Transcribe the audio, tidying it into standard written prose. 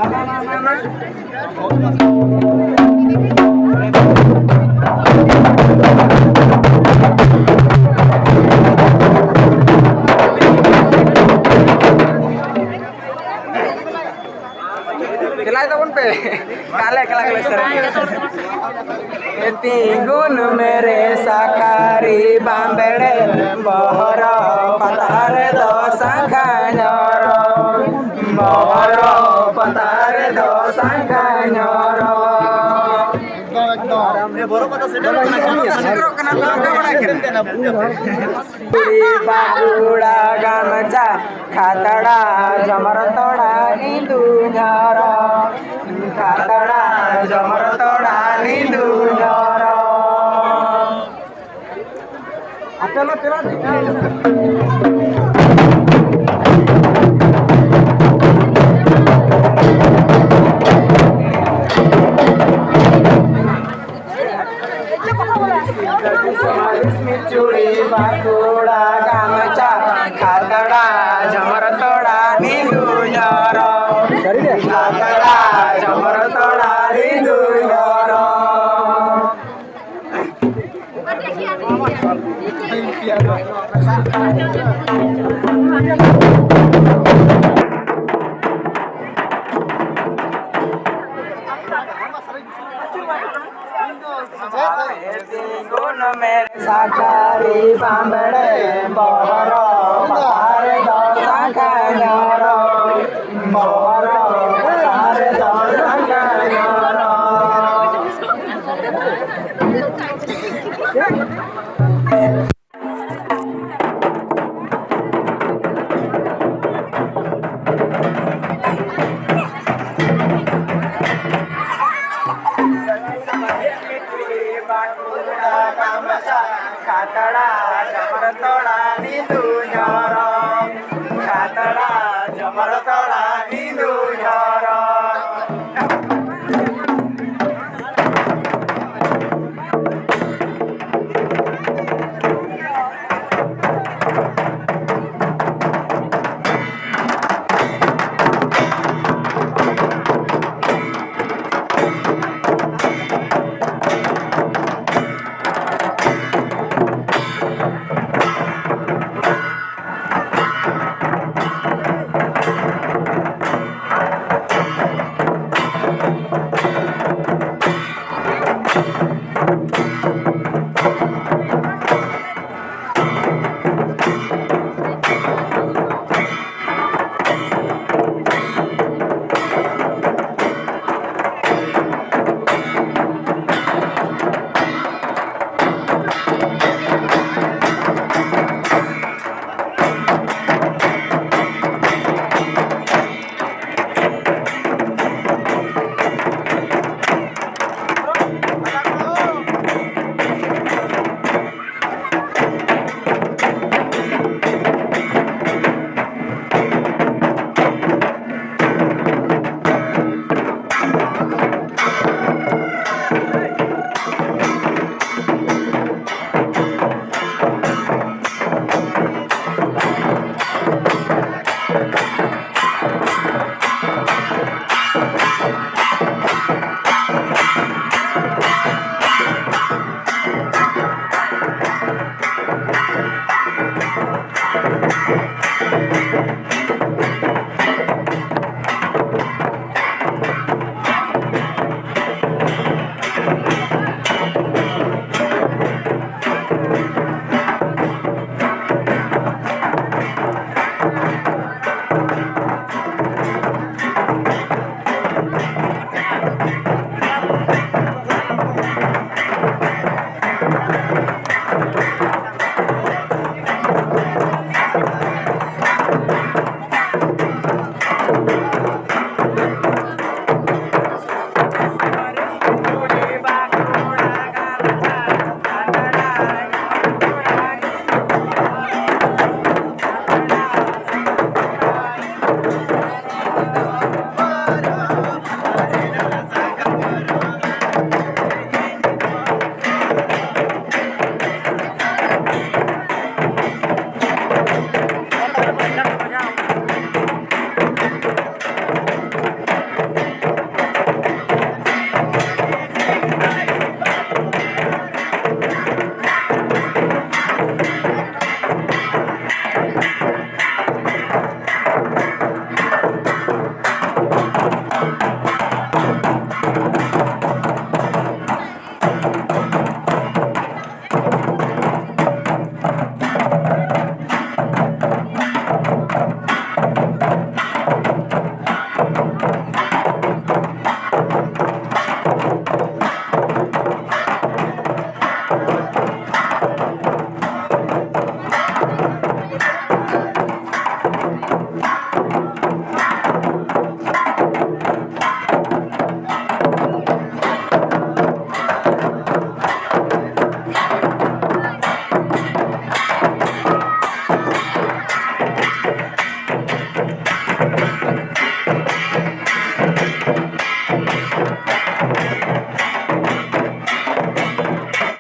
Kelai tahun pe, kale kale sering. Tinggun mere sakari bambere bahara patare dosa kanyoro bahara patare dosa kanyoro. Bagura gamja khatara jamar toda nindu nyara khatara jamar toda nindu nyara. Atelo tera चूड़ी बाकुड़ा गामचा खातड़ा झमर तोड़ा नींदू यारो खातड़ा झमर तोड़ा नींदू यारो. गुण मेरे साकारी बांबड़े बहरो पतारे दोसा कन्यारो बहरो पतारे दोसा कन्यारो. खातड़ा जमर तोड़ा नींदू narrow खातड़ा जमर तोड़ा नींदू रे